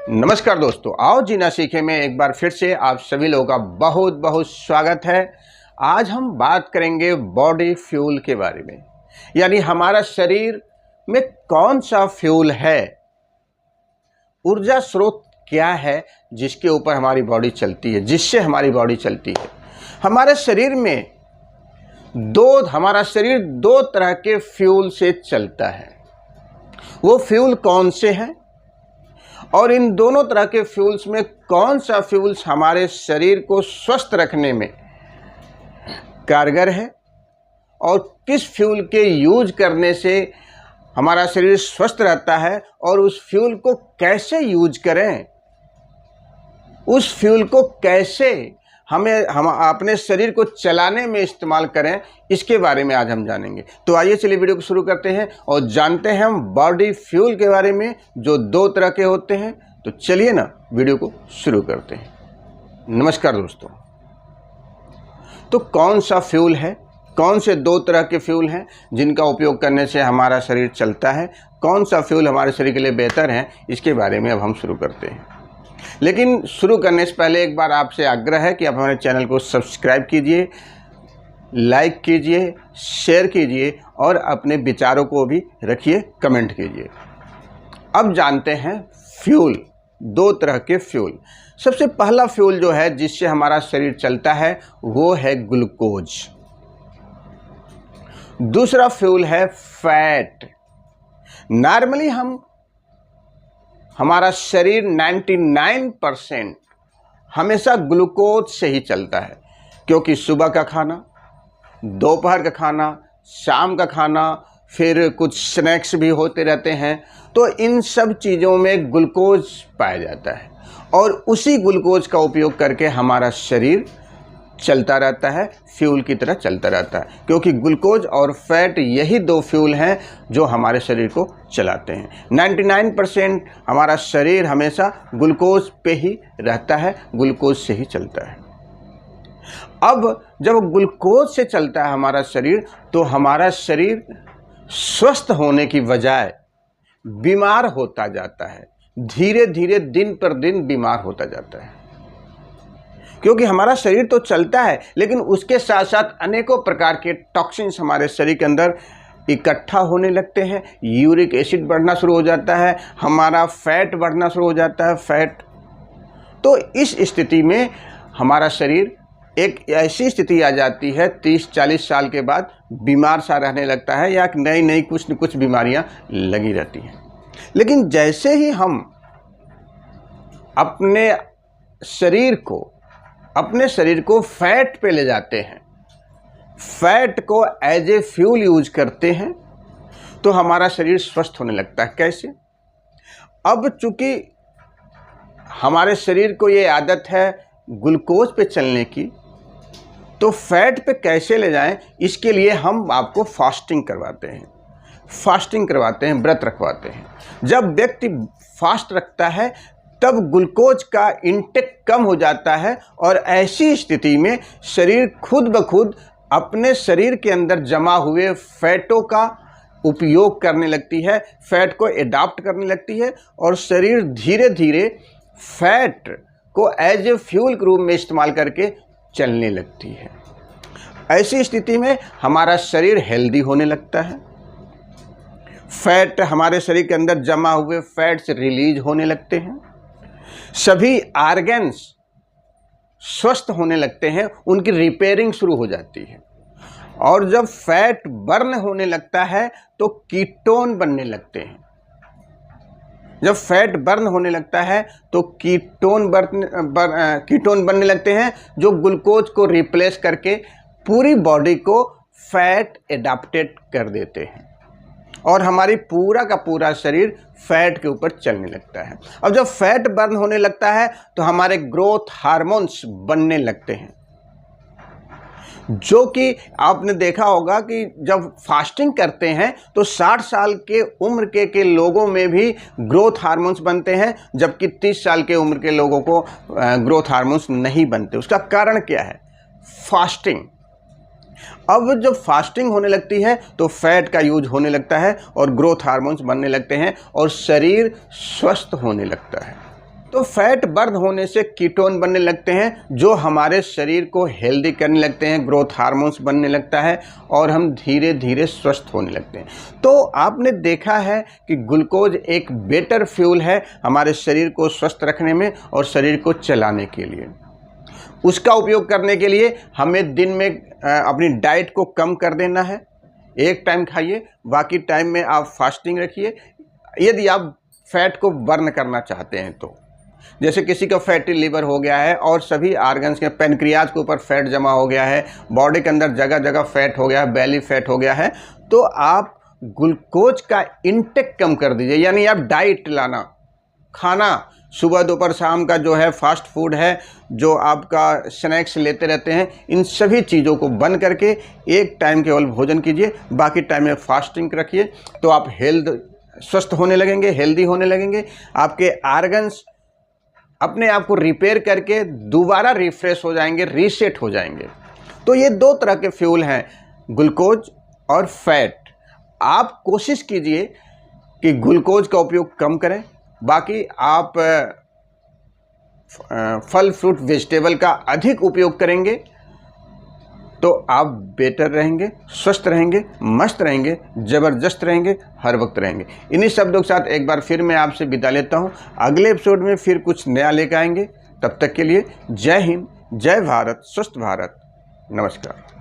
नमस्कार दोस्तों, आओ जीना सीखे में एक बार फिर से आप सभी लोगों का बहुत बहुत स्वागत है। आज हम बात करेंगे बॉडी फ्यूल के बारे में, यानी हमारा शरीर में कौन सा फ्यूल है, ऊर्जा स्रोत क्या है जिसके ऊपर हमारी बॉडी चलती है, जिससे हमारी बॉडी चलती है। हमारे शरीर में हमारा शरीर दो तरह के फ्यूल से चलता है। वो फ्यूल कौन से हैं और इन दोनों तरह के फ्यूल्स में कौन सा फ्यूल्स हमारे शरीर को स्वस्थ रखने में कारगर है और किस फ्यूल के यूज करने से हमारा शरीर स्वस्थ रहता है, और उस फ्यूल को कैसे यूज करें, उस फ्यूल को कैसे हम अपने शरीर को चलाने में इस्तेमाल करें, इसके बारे में आज हम जानेंगे। तो आइए चलिए वीडियो को शुरू करते हैं और जानते हैं हम बॉडी फ्यूल के बारे में, जो दो तरह के होते हैं। तो चलिए ना वीडियो को शुरू करते हैं। नमस्कार दोस्तों, तो कौन सा फ्यूल है, कौन से दो तरह के फ्यूल हैं जिनका उपयोग करने से हमारा शरीर चलता है, कौन सा फ्यूल हमारे शरीर के लिए बेहतर है, इसके बारे में अब हम शुरू करते हैं। लेकिन शुरू करने से पहले एक बार आपसे आग्रह है कि आप हमारे चैनल को सब्सक्राइब कीजिए, लाइक कीजिए, शेयर कीजिए और अपने विचारों को भी रखिए, कमेंट कीजिए। अब जानते हैं फ्यूल, दो तरह के फ्यूल। सबसे पहला फ्यूल जो है जिससे हमारा शरीर चलता है वो है ग्लूकोज। दूसरा फ्यूल है फैट। नॉर्मली हमारा शरीर 99% हमेशा ग्लूकोज से ही चलता है, क्योंकि सुबह का खाना, दोपहर का खाना, शाम का खाना, फिर कुछ स्नैक्स भी होते रहते हैं, तो इन सब चीज़ों में ग्लूकोज पाया जाता है और उसी ग्लूकोज का उपयोग करके हमारा शरीर चलता रहता है, फ्यूल की तरह चलता रहता है। क्योंकि ग्लूकोज और फैट यही दो फ्यूल हैं जो हमारे शरीर को चलाते हैं। 99% हमारा शरीर हमेशा ग्लूकोज पे ही रहता है, ग्लूकोज से ही चलता है। अब जब ग्लूकोज से चलता है हमारा शरीर, तो हमारा शरीर स्वस्थ होने की बजाय बीमार होता जाता है, धीरे धीरे दिन पर दिन बीमार होता जाता है। क्योंकि हमारा शरीर तो चलता है, लेकिन उसके साथ साथ अनेकों प्रकार के टॉक्सिन्स हमारे शरीर के अंदर इकट्ठा होने लगते हैं। यूरिक एसिड बढ़ना शुरू हो जाता है, हमारा फैट बढ़ना शुरू हो जाता है, फैट। तो इस स्थिति में हमारा शरीर एक ऐसी स्थिति आ जाती है, 30-40 साल के बाद बीमार सा रहने लगता है, या नई नई कुछ न कुछ बीमारियां लगी रहती हैं। लेकिन जैसे ही हम अपने शरीर को फैट पे ले जाते हैं, फैट को एज ए फ्यूल यूज करते हैं, तो हमारा शरीर स्वस्थ होने लगता है। कैसे? अब चूंकि हमारे शरीर को ये आदत है ग्लूकोज पे चलने की, तो फैट पे कैसे ले जाएं, इसके लिए हम आपको फास्टिंग करवाते हैं, व्रत रखवाते हैं। जब व्यक्ति फास्ट रखता है तब ग्लूकोज का इंटेक कम हो जाता है और ऐसी स्थिति में शरीर खुद ब खुद अपने शरीर के अंदर जमा हुए फैटों का उपयोग करने लगती है, फैट को एडाप्ट करने लगती है और शरीर धीरे धीरे फैट को एज ए फ्यूल के रूप में इस्तेमाल करके चलने लगती है। ऐसी स्थिति में हमारा शरीर हेल्दी होने लगता है, फैट हमारे शरीर के अंदर जमा हुए फैट्स रिलीज होने लगते हैं, सभी ऑर्गन्स स्वस्थ होने लगते हैं, उनकी रिपेयरिंग शुरू हो जाती है। और जब फैट बर्न होने लगता है तो कीटोन बनने लगते हैं। जब फैट बर्न होने लगता है तो कीटोन बनने लगते हैं, जो ग्लूकोज को रिप्लेस करके पूरी बॉडी को फैट एडाप्टेड कर देते हैं और हमारी पूरा का पूरा शरीर फैट के ऊपर चलने लगता है। अब जब फैट बर्न होने लगता है तो हमारे ग्रोथ हार्मोन्स बनने लगते हैं, जो कि आपने देखा होगा कि जब फास्टिंग करते हैं तो 60 साल के उम्र के लोगों में भी ग्रोथ हार्मोन्स बनते हैं, जबकि 30 साल के उम्र के लोगों को ग्रोथ हार्मोन्स नहीं बनते। उसका कारण क्या है? फास्टिंग। अब जब फास्टिंग होने लगती है तो फैट का यूज होने लगता है और ग्रोथ हार्मोन्स बनने लगते हैं और शरीर स्वस्थ होने लगता है। तो फैट बर्न होने से कीटोन बनने लगते हैं जो हमारे शरीर को हेल्दी करने लगते हैं, ग्रोथ हार्मोन्स बनने लगता है और हम धीरे धीरे स्वस्थ होने लगते हैं। तो आपने देखा है कि ग्लूकोज एक बेटर फ्यूल है हमारे शरीर को स्वस्थ रखने में और शरीर को चलाने के लिए। उसका उपयोग करने के लिए हमें दिन में अपनी डाइट को कम कर देना है। एक टाइम खाइए, बाकी टाइम में आप फास्टिंग रखिए यदि आप फैट को बर्न करना चाहते हैं तो। जैसे किसी का फैटी लीवर हो गया है और सभी आर्गन्स के पेनक्रियाज के ऊपर फैट जमा हो गया है, बॉडी के अंदर जगह जगह फैट हो गया है, बेली फैट हो गया है, तो आप ग्लूकोज का इंटेक कम कर दीजिए। यानी आप डाइट लाना, खाना सुबह दोपहर शाम का जो है फास्ट फूड है, जो आपका स्नैक्स लेते रहते हैं, इन सभी चीज़ों को बंद करके एक टाइम केवल भोजन कीजिए, बाकी टाइम में फास्टिंग रखिए। तो आप स्वस्थ होने लगेंगे, हेल्दी होने लगेंगे। आपके आर्गन्स अपने आप को रिपेयर करके दोबारा रिफ्रेश हो जाएंगे, रीसेट हो जाएंगे। तो ये दो तरह के फ्यूल हैं, ग्लूकोज और फैट। आप कोशिश कीजिए कि ग्लूकोज का उपयोग कम करें, बाकी आप फल फ्रूट वेजिटेबल का अधिक उपयोग करेंगे तो आप बेटर रहेंगे, स्वस्थ रहेंगे, मस्त रहेंगे, ज़बरदस्त रहेंगे, हर वक्त रहेंगे। इन्हीं शब्दों के साथ एक बार फिर मैं आपसे विदा लेता हूँ। अगले एपिसोड में फिर कुछ नया लेकर आएंगे। तब तक के लिए जय हिंद, जय भारत, स्वस्थ भारत, नमस्कार।